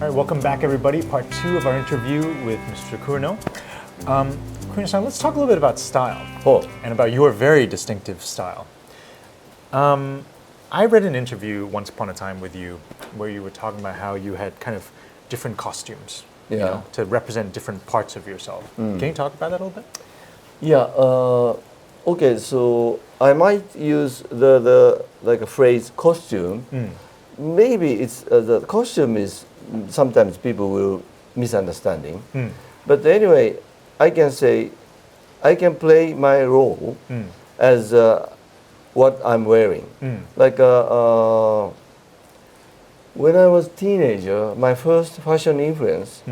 All right, welcome back, everybody. Part 2 of our interview with Mr. Kurino. Kurino-san, let's talk a little bit about style and about your very distinctive style. I read an interview once upon a time with you where you were talking about how you had kind of different costumes, you know, to represent different parts of yourself. Can you talk about that a little bit? Yeah. Okay. So I might use the like a phrase costume. Maybe it's the costume is sometimes people will misunderstanding. But anyway, I can say I can play my role as what I'm wearing. Like when I was teenager, my first fashion influence,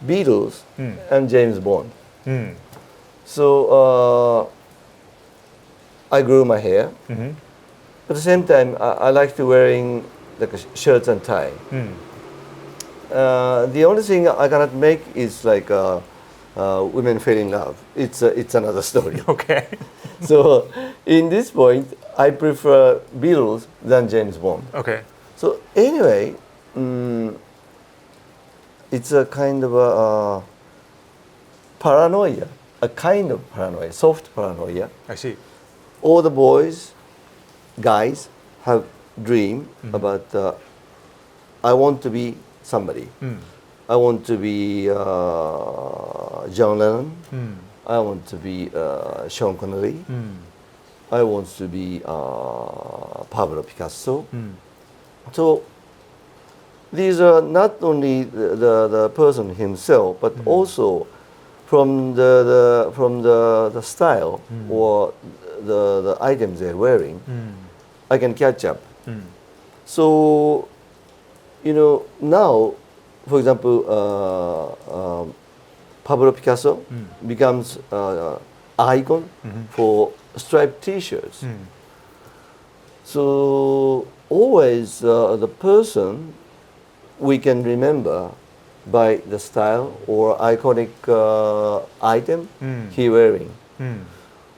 Beatles and James Bond. So I grew my hair. At the same time, I like to wearing like shirts and tie. The only thing I cannot make is like women fell in love. It's another story. Okay. So in this point, I prefer Beatles than James Bond. Okay. So anyway, it's a kind of a paranoia, a kind of paranoia, soft paranoia. I see. All the boys, guys have dream about I want to be somebody. I want to be John Lennon. I want to be Sean Connery. I want to be Pablo Picasso. So these are not only the person himself, but also from the style or the items they're wearing, I can catch up. So, you know, now, for example, Pablo Picasso becomes icon for striped T-shirts. So always the person we can remember by the style or iconic item he wearing.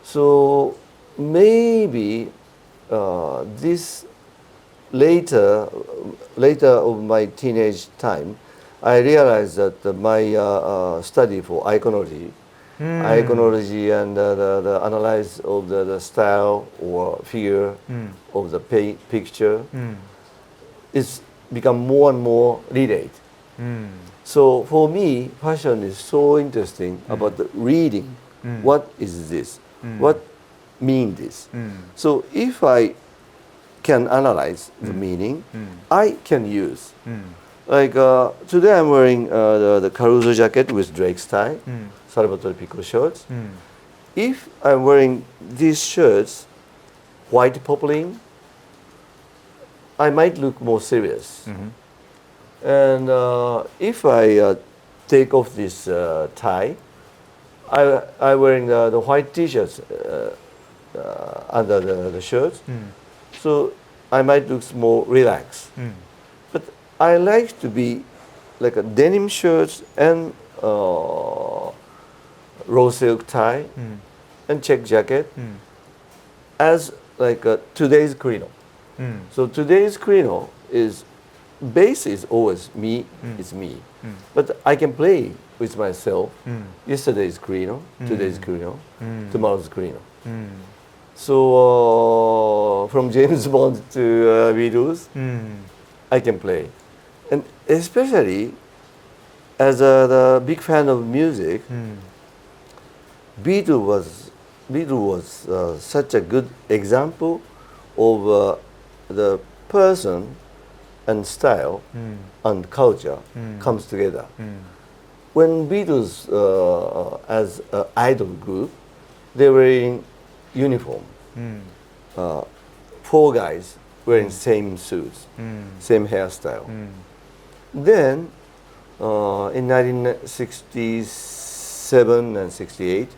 So maybe this later of my teenage time, I realized that my study for iconology and the analysis of the style or figure of the picture is become more and more relate. So for me, fashion is so interesting about the reading. What is this? What mean this? So if I can analyze the meaning, I can use. Like today I'm wearing the Caruso jacket with Drake's tie, Salvatore Piccolo shorts. If I'm wearing these shirts, white poplin, I might look more serious. And if I take off this tie, I wearing the white T-shirts under the shirts, so I might look more relaxed. But I like to be like a denim shirts and raw silk tie and check jacket as like today's Kurino. So today's Kurino is base is always me, it's me. But I can play with myself. Yesterday's Kurino, today's Kurino, tomorrow's Kurino. So from James Bond to Beatles, I can play. And especially as the big fan of music, Beatles was such a good example of the person and style and culture comes together. When Beatles as an idol group, they were in uniform. 4 guys wearing same suits, same hairstyle. Then in 1967 and 68,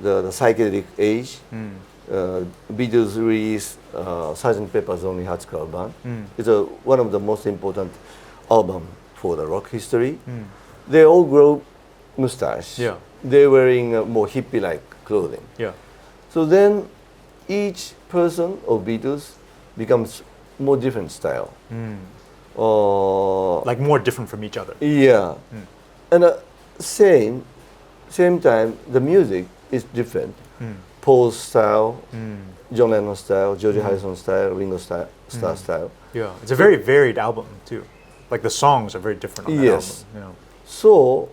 the psychedelic age, Beatles released Sgt. Pepper's Lonely Hearts Club Band. It's one of the most important album for the rock history. They all grow mustache. They're wearing more hippie-like clothing. So then each person of Beatles becomes more different style. Like more different from each other. Yeah. And same time, the music is different. Paul's style, John Lennon style, George Harrison style, Ringo Starr style. Yeah, it's a very varied album too. Like the songs are very different on that Yes. album. Yeah. So,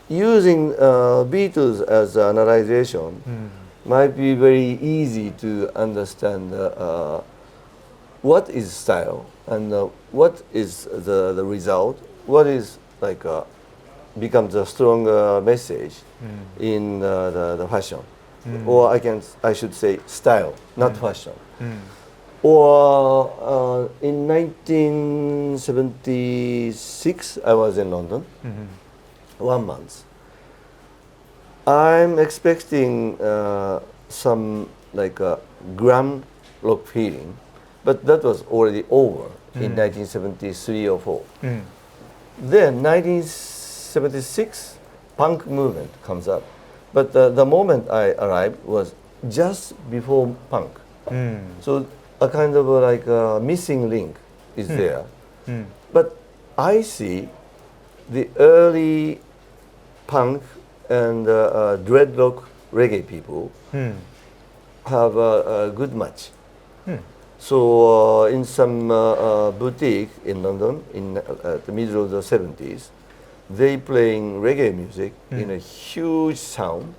using Beatles as an analyzation might be very easy to understand what is style and what is the result, what is like becomes a strong message in the fashion, or I should say style, not fashion. Or in 1976, I was in London, 1 month. I'm expecting some like a glam rock feeling, but that was already over in 1973 or 4. Then 1976, punk movement comes up. But the moment I arrived was just before punk. So a kind of like a missing link is there. But I see the early punk and dreadlock reggae people have a good match. So in some boutique in London in the middle of the 70s, they playing reggae music in a huge sound,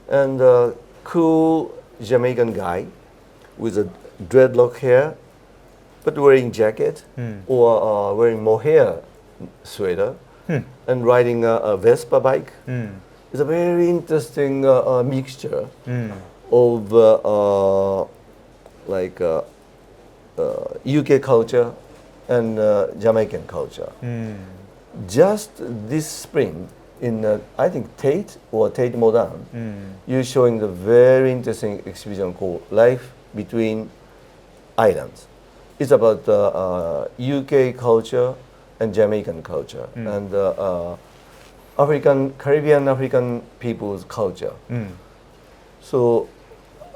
and a cool Jamaican guy with a dreadlock hair, but wearing jacket or wearing mohair sweater and riding a Vespa bike. It's a very interesting mixture of like UK culture and Jamaican culture. Just this spring in I think Tate or Tate Modern, you're showing the very interesting exhibition called Life Between Islands. It's about UK culture and Jamaican culture and Caribbean African people's culture. So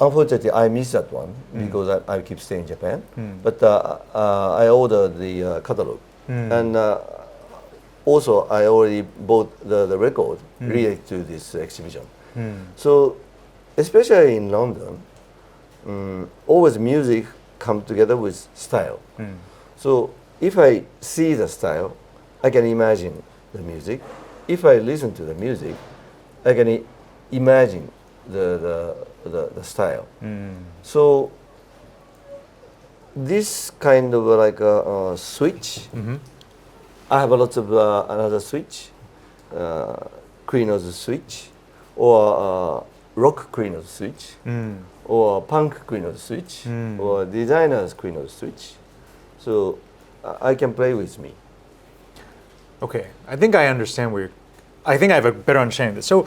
unfortunately, I missed that one because I keep staying in Japan. But I ordered the catalog, and also I already bought the record related to this exhibition. So, especially in London, always music comes together with style. So if I see the style, I can imagine the music. If I listen to the music, I can imagine the style. So this kind of like a switch. I have a lot of another switch, Kurino's switch, or rock Kurino's switch, or punk Kurino's switch, or designer's Kurino's switch. So I can play with me. Okay, I think I understand I think I have a better understanding of this. So,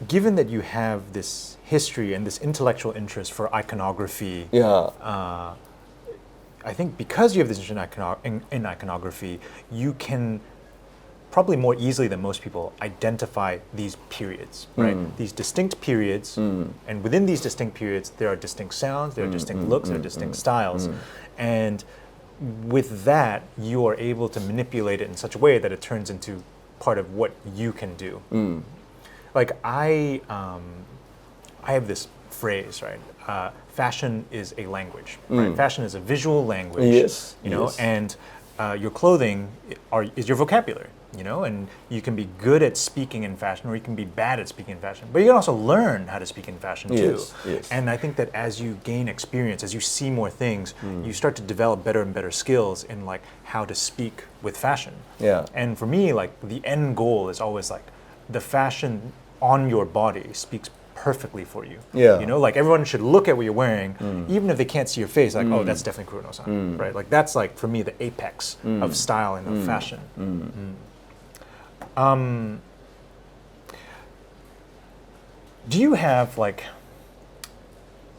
given that you have this history and this intellectual interest for iconography, I think because you have this interest in iconography, you can probably more easily than most people identify these periods, right? These distinct periods, and within these distinct periods, there are distinct sounds, there are distinct looks, there are distinct styles, and with that, you are able to manipulate it in such a way that it turns into part of what you can do. Like I have this phrase, right? Fashion is a language, right? Fashion is a visual language, you know, and your clothing is your vocabulary, you know, and you can be good at speaking in fashion or you can be bad at speaking in fashion, but you can also learn how to speak in fashion too. And I think that as you gain experience, as you see more things, you start to develop better and better skills in like how to speak with fashion. And for me, like the end goal is always like the fashion on your body speaks perfectly for you. You know, like everyone should look at what you're wearing, even if they can't see your face, like, oh, that's definitely Kurino-san, right? Like that's like, for me, the apex of style and of fashion. Do you have like,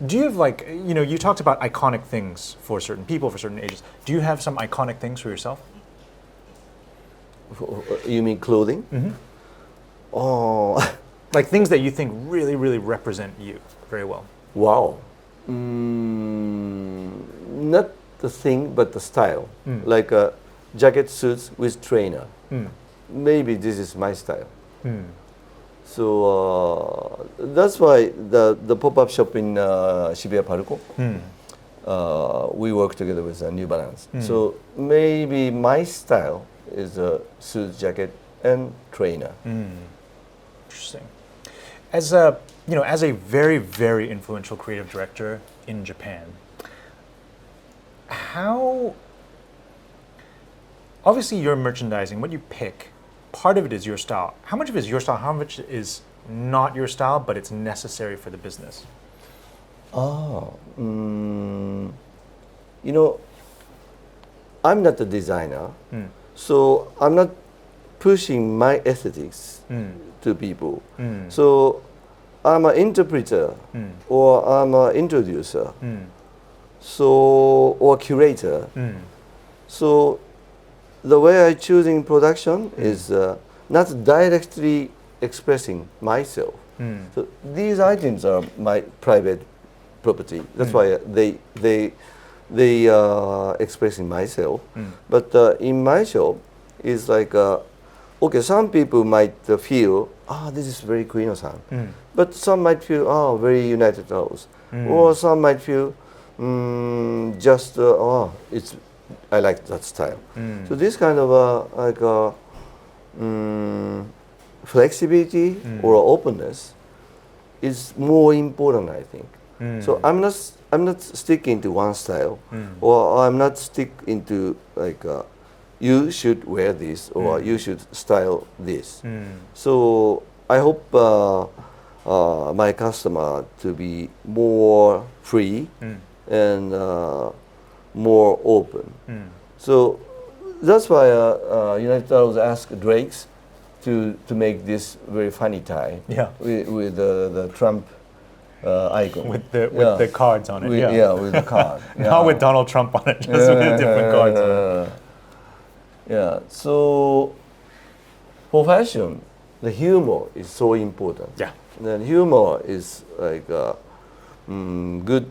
you know, you talked about iconic things for certain people, for certain ages. Do you have some iconic things for yourself? You mean clothing? Oh. Like things that you think really, really represent you very well. Wow. Not the thing, but the style. Like jacket suits with trainer. Maybe this is my style. So that's why the pop-up shop in Shibuya Paruko, we work together with New Balance. So maybe my style is a suit jacket and trainer. Interesting. As a as a very, very influential creative director in Japan, how obviously your merchandising, what you pick, part of it is your style. How much of it is your style? How much is not your style, but it's necessary for the business? I'm not a designer, so I'm not pushing my aesthetics to people. So I'm an interpreter or I'm an introducer, or curator. So the way I choose in production is not directly expressing myself. So these items are my private property. That's why they expressing myself. But in my shop, it's like okay. Some people might feel, this is very Kurino-san, but some might feel, very United House, or some might feel, just it's. I like that style. So this kind of flexibility or openness is more important, I think. So I'm not sticking to one style, or I'm not stick into like you should wear this or you should style this. So I hope my customer to be more free and more open. So that's why United Arrows asked Drake's to make this very funny tie with the Trump icon. With the cards on it. With the card. Not with Donald Trump on it, just with different cards on it. So for fashion, the humor is so important. And humor is like a good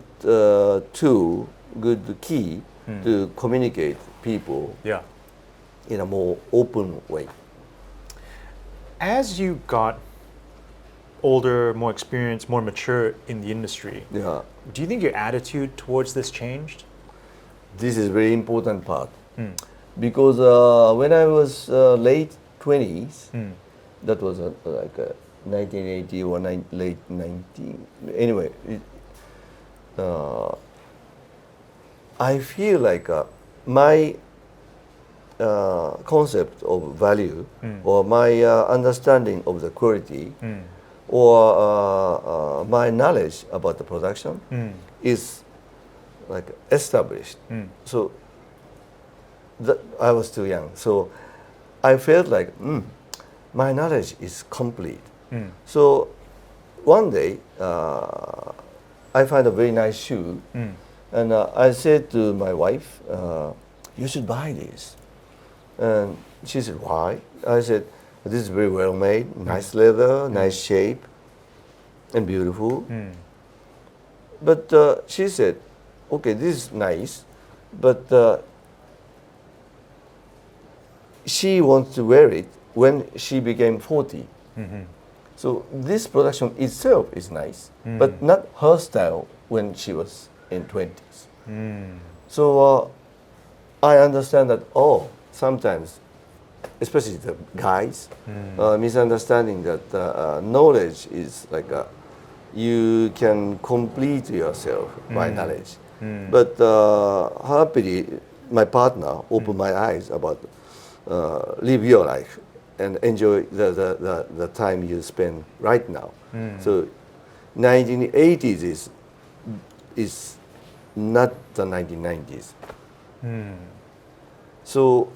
tool, good key to communicate people in a more open way. As you got older, more experienced, more mature in the industry, do you think your attitude towards this changed? This is a very important part. Because when I was late 20s, that was like 1980 or late 19. Anyway, I feel like my concept of value or my understanding of the quality or my knowledge about the production is like established. So I was too young. So I felt like my knowledge is complete. So one day I found a very nice shoe and I said to my wife, you should buy this. And she said, why? I said, this is very well made, nice leather, nice shape, and beautiful. But she said, okay, this is nice, but she wants to wear it when she became 40. So this production itself is nice, but not her style when she was in 20s. So I understand that, sometimes, especially the guys, misunderstanding that knowledge is like you can complete yourself by knowledge. But happily, my partner opened my eyes about live your life and enjoy the time you spend right now. So 1980s is not the 1990s. So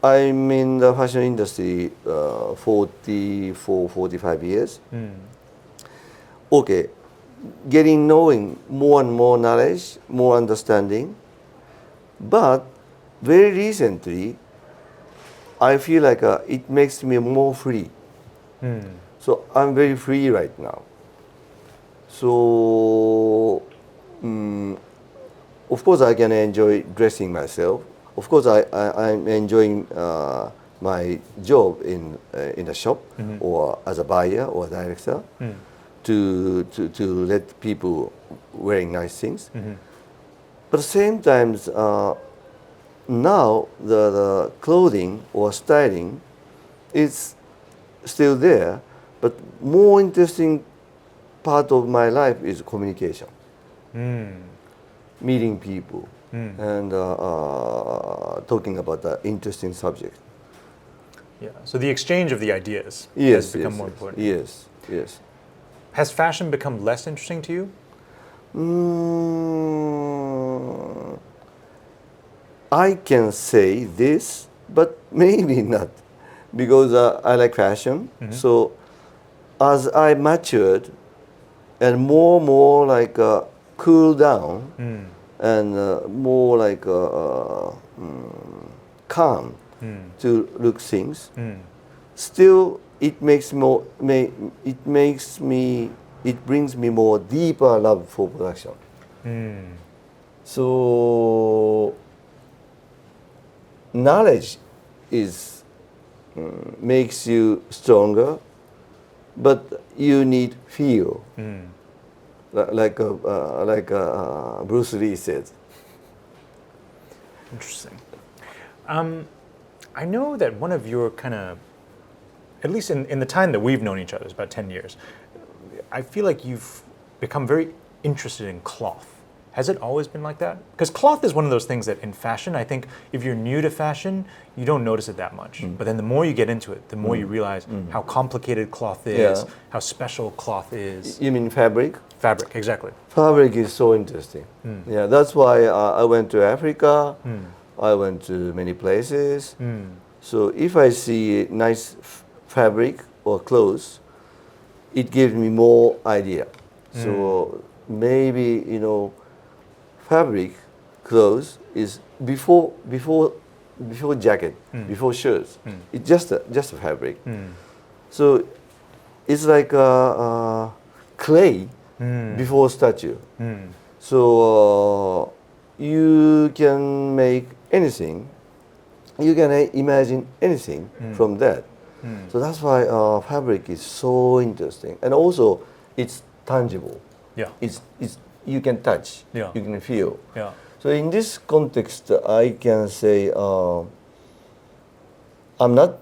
I'm in the fashion industry 44, 45 years. Okay, knowing more and more knowledge, more understanding. But very recently, I feel like it makes me more free. So I'm very free right now. So of course, I can enjoy dressing myself. Of course, I'm enjoying my job in a shop or as a buyer or director to let people wearing nice things. But at the same time, now the clothing or styling is still there, but more interesting part of my life is communication, meeting people, and talking about the interesting subject. Yeah. So the exchange of the ideas Yes, has become yes, more yes. important. Yes, yes. Has fashion become less interesting to you? I can say this, but maybe not, because I like fashion. So as I matured and more like cool down and more like calm to look things, still it brings me more deeper love for production. So knowledge is makes you stronger, but you need feel, like Bruce Lee said. Interesting. I know that one of your kind of, at least in the time that we've known each other, it's about 10 years, I feel like you've become very interested in cloth. Has it always been like that? Because cloth is one of those things that in fashion, I think if you're new to fashion, you don't notice it that much. But then the more you get into it, the more you realize how complicated cloth is, how special cloth is. You mean fabric? Fabric, exactly. Fabric is so interesting. Yeah, that's why I went to Africa. I went to many places. So if I see nice fabric or clothes, it gives me more idea. So maybe fabric clothes is before jacket, before shirts. It's just a fabric. So it's like clay before statue. So you can make anything. You can imagine anything from that. So that's why fabric is so interesting, and also it's tangible. Yeah. It's you can touch. Yeah. You can feel. Yeah. So in this context, I can say I'm not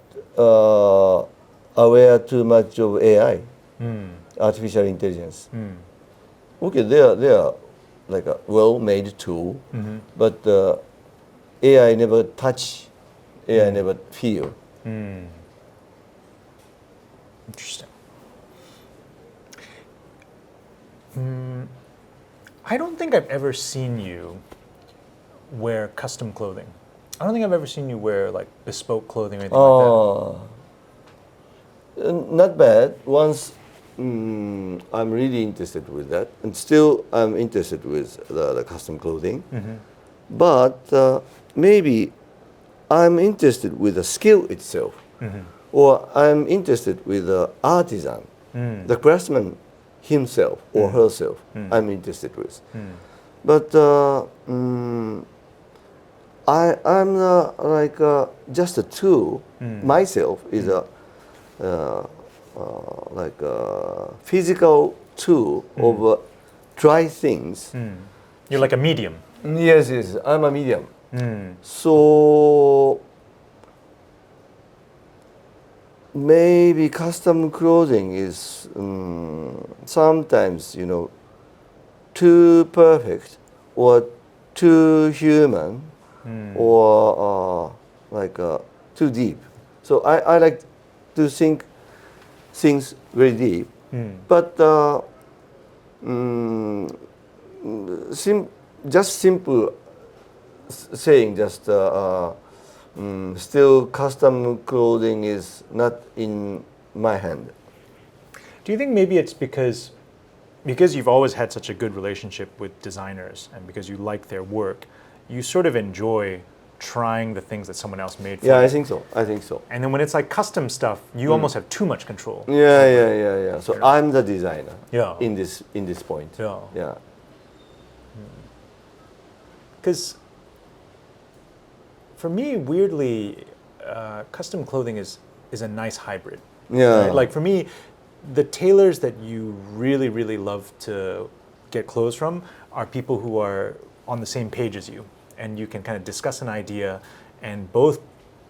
aware too much of AI, artificial intelligence. Okay, they are like a well-made tool, but AI never touch, AI never feel. Interesting. I don't think I've ever seen you wear custom clothing. I don't think I've ever seen you wear like bespoke clothing or anything like Not bad. Once I'm really interested with that, and still I'm interested with the custom clothing. But maybe I'm interested with the skill itself, or I'm interested with the artisan, the craftsman himself or herself. I'm interested with, but I'm like just a tool. Myself is a like a physical tool of try things. You're like a medium. Yes, yes, I'm a medium. So maybe custom clothing is sometimes too perfect or too human or like too deep. So I like to think things very deep, but just simple saying, just still custom clothing is not in my hand. Do you think maybe it's because you've always had such a good relationship with designers and because you like their work, you sort of enjoy trying the things that someone else made for you? Yeah, I think so. And then when it's like custom stuff, you almost have too much control. Yeah. So I'm the designer. Yeah. In this point. Yeah. Yeah. Because for me, weirdly, custom clothing is a nice hybrid. Yeah. Right? Like for me, the tailors that you really, really love to get clothes from are people who are on the same page as you, and you can kind of discuss an idea, and both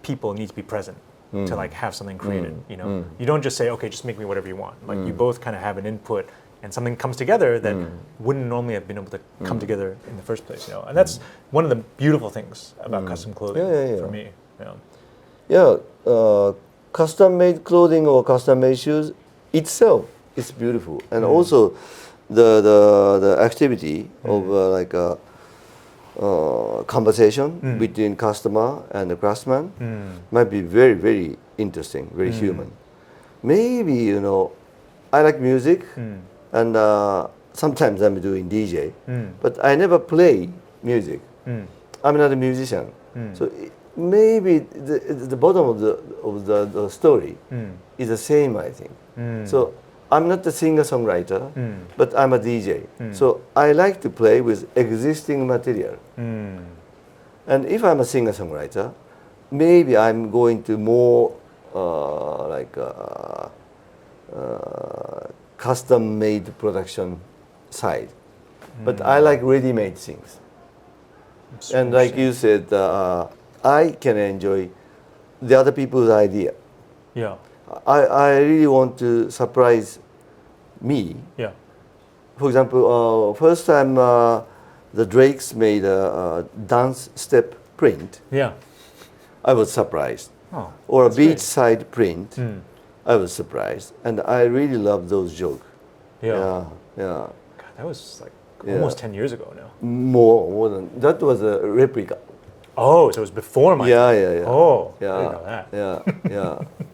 people need to be present to like have something created. You know, you don't just say, okay, just make me whatever you want. Like you both kind of have an input, and something comes together that wouldn't normally have been able to come together in the first place. You know, and that's one of the beautiful things about custom clothing for me. You know? Yeah, custom-made clothing or custom-made shoes itself is beautiful, and also the activity of like a conversation between customer and the craftsman might be very, very interesting, very human. Maybe, you know, I like music, and sometimes I'm doing DJ, but I never play music. I'm not a musician, so maybe the bottom of the story is the same, I think. So I'm not a singer-songwriter, but I'm a DJ. So I like to play with existing material. And if I'm a singer-songwriter, maybe I'm going to more like custom-made production side. But I like ready-made things. And like you said, I can enjoy the other people's idea. Yeah. I really want to surprise me. Yeah. For example, first time the Drakes made a dance step print, Yeah. I was surprised. Oh, Or a that's great. beachside print, I was surprised. And I really love those jokes. Yeah. Yeah. God, that was like Yeah. almost 10 years ago now. More than that was a replica. Oh, so it was before my time. Yeah. Oh, Yeah, I didn't know that.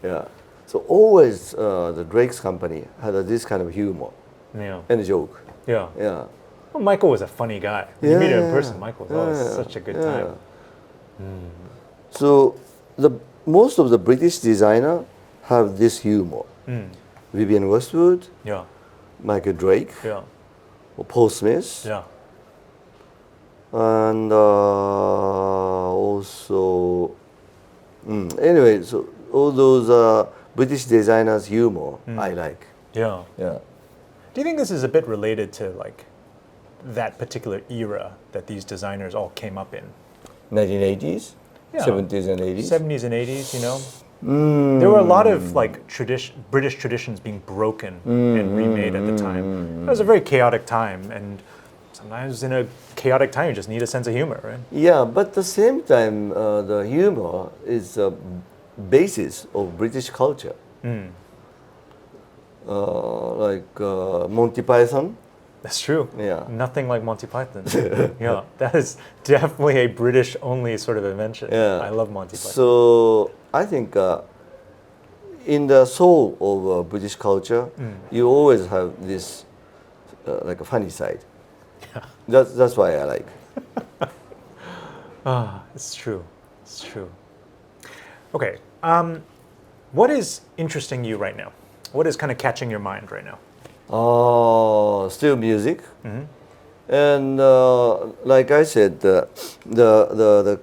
yeah. So always the Drake's company had this kind of humor Yeah. and joke. Yeah. Yeah. Well, Michael was a funny guy. When you meet him in Yeah. person, Michael was always such a good time. So most of the British designer have this humor. Vivienne Westwood, Yeah. Michael Drake, Yeah. or Paul Smith, Yeah. and also anyway. So all those British designers' humor I like. Yeah. Yeah. Do you think this is a bit related to like that particular era that these designers all came up in? 1980s, Yeah. 70s and 80s. 70s and 80s, you know? There were a lot of like British traditions being broken and remade at the time. It was a very chaotic time, and sometimes in a chaotic time you just need a sense of humor, right? Yeah, but at the same time, the humor is a basis of British culture. Like Monty Python. That's true. Yeah. Nothing like Monty Python. Yeah, that is definitely a British-only sort of invention. Yeah. I love Monty Python. So I think in the soul of British culture, you always have this like a funny side. Yeah. That's why I like. It's true. It's true. Okay. What is interesting you right now? What is kind of catching your mind right now? Still music, and like I said, the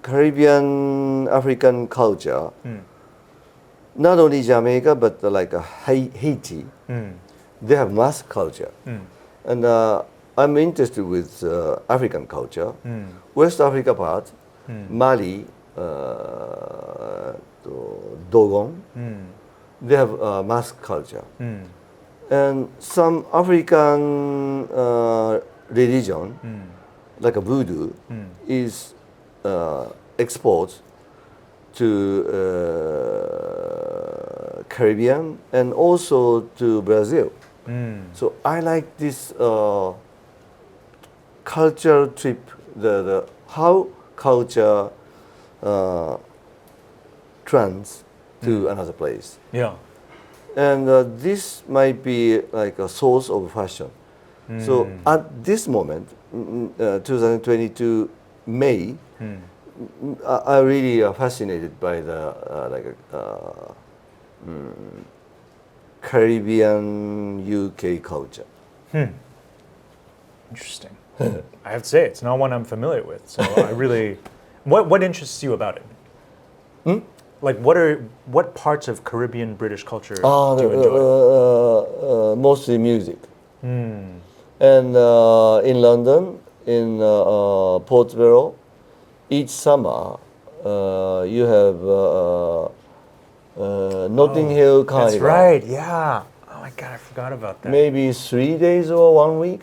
Caribbean African culture, not only Jamaica but like Haiti, they have mass culture, and I'm interested with African culture, West Africa part, Mali, Dogon. They have mass culture. And some African religion, like a voodoo, is exported to Caribbean and also to Brazil. So I like this culture trip, the how culture trans to another place. Yeah. And this might be like a source of fashion. So at this moment, 2022 May, I really are fascinated by the Caribbean UK culture. Interesting. I have to say, it's not one I'm familiar with. So I really, what interests you about it? Like, what parts of Caribbean British culture do you enjoy? Mostly music. And in London, in Portobello, each summer you have Notting Hill Carnival. That's right. Yeah. Oh my God, I forgot about that. Maybe 3 days or 1 week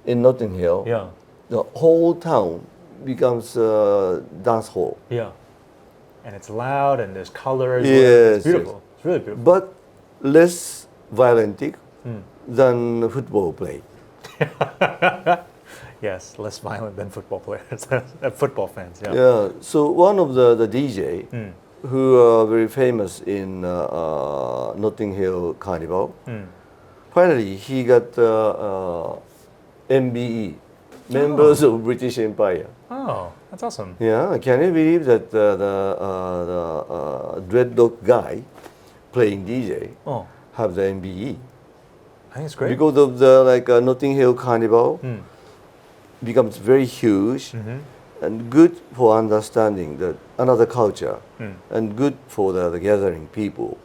in Notting Hill. Yeah. The whole town becomes a dance hall. Yeah. And it's loud and there's color as well. Yes, It's beautiful. It's really beautiful. But less violent than football play. Yes, less violent than football players, football fans. Yeah. Yeah. So one of the DJ who are very famous in Notting Hill Carnival. Finally, he got MBE, members of British Empire. Oh, that's awesome. Yeah. Can you believe that the dreadlock guy playing DJ have the MBE? I think it's great. Because of the Notting Hill Carnival becomes very huge and good for understanding another culture and good for the gathering people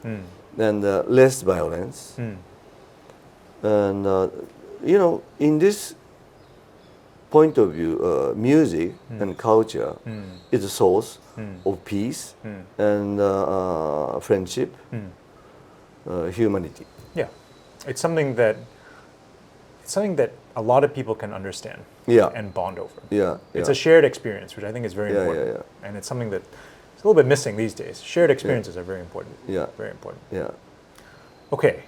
and less violence. And in this point of view, music and culture is a source of peace and friendship, humanity. Yeah, it's something that a lot of people can understand and bond over. Yeah, It's a shared experience, which I think is very important. And it's something that is a little bit missing these days. Shared experiences are very important. Yeah. Very important. Yeah. Okay,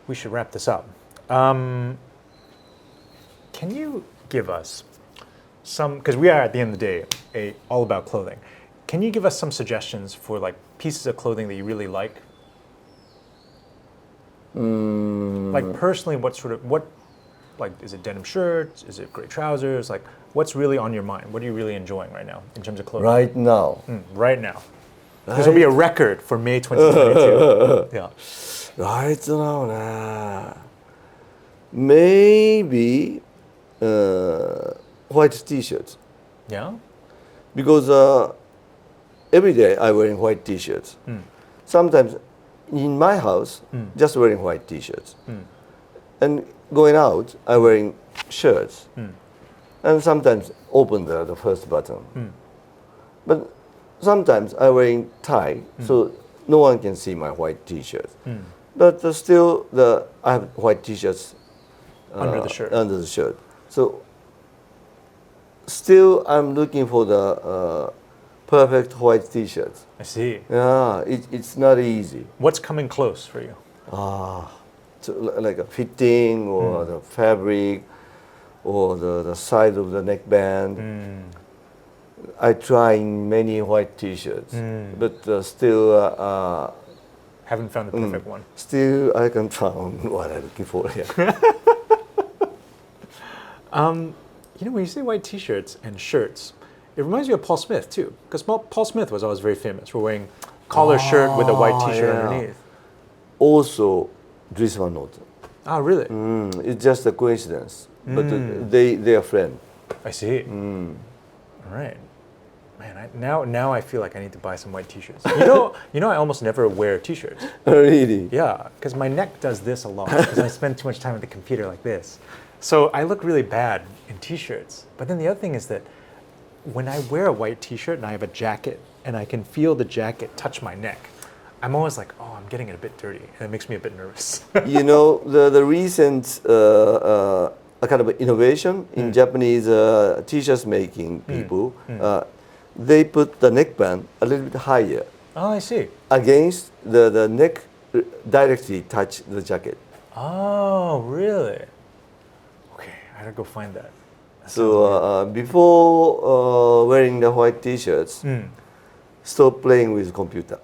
we should wrap this up. Can you give us some, because we are at the end of the day all about clothing. Can you give us some suggestions for like pieces of clothing that you really like? Like personally, is it denim shirts? Is it gray trousers? Like, what's really on your mind? What are you really enjoying right now in terms of clothing? Right now. Right now. This will be a record for May 2022. Yeah. Right now, maybe white t-shirts. Yeah? Because every day I'm wearing white t-shirts. Sometimes in my house, just wearing white t-shirts. And going out, I'm wearing shirts. And sometimes open the first button. But sometimes I'm wearing tie, so no one can see my white t-shirt. But still, I have white t-shirts Under the shirt. Under the shirt. So still, I'm looking for the perfect white t-shirts. I see. Yeah, it's not easy. What's coming close for you? So like a fitting or the fabric or the size of the neckband. I try many white t-shirts, but still Haven't found the perfect one. Still, I can find what I'm looking for. Yeah. When you say white t-shirts and shirts, it reminds me of Paul Smith too, because Paul Smith was always very famous for wearing collar shirt with a white t-shirt underneath. Also, Dries Van Noten. Oh, really? It's just a coincidence, but they are friends. I see. All right. Man, now I feel like I need to buy some white t-shirts. I almost never wear t-shirts. Really? Yeah, because my neck does this a lot because I spend too much time at the computer like this. So I look really bad in t-shirts. But then the other thing is that when I wear a white t-shirt and I have a jacket and I can feel the jacket touch my neck, I'm always like, oh, I'm getting it a bit dirty. And it makes me a bit nervous. The recent kind of innovation in Japanese t-shirts making people, they put the neckband a little bit higher. Oh, I see. Against the neck directly touch the jacket. Oh, really? Okay, I gotta go find that. So before wearing the white t-shirts, stop playing with computer.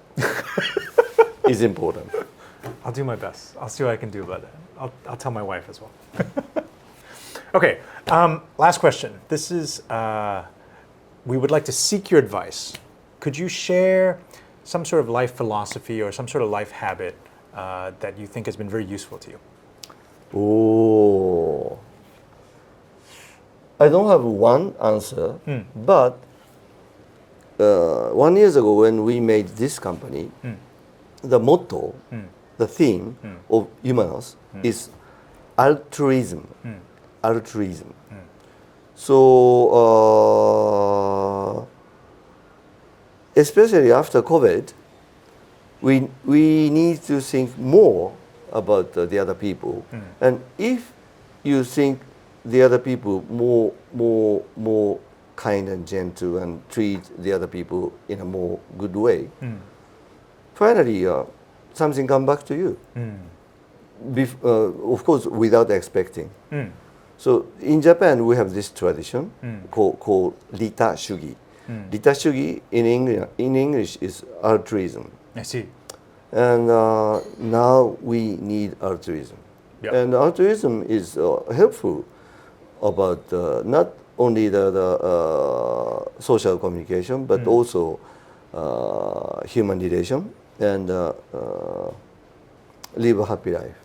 It's important. I'll do my best. I'll see what I can do about that. I'll tell my wife as well. Okay, last question. This is, we would like to seek your advice. Could you share some sort of life philosophy or some sort of life habit that you think has been very useful to you? Oh. I don't have one answer, but 1 year ago when we made this company, the motto, the theme of Humanos is altruism. Altruism. So, especially after COVID, we need to think more about the other people. And if you think the other people more kind and gentle and treat the other people in a more good way, finally something come back to you. Of course, without expecting. So in Japan, we have this tradition called Rita Shugi. Rita Shugi in English is altruism. I see. And now we need altruism. Yep. And altruism is helpful about not only the social communication, but also human relation and live a happy life.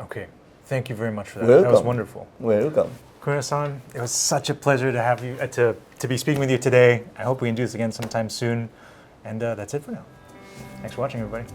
Okay. Thank you very much for that. Welcome. That was wonderful. Welcome. Kurino-san, it was such a pleasure to have you to be speaking with you today. I hope we can do this again sometime soon. And that's it for now. Thanks for watching, everybody.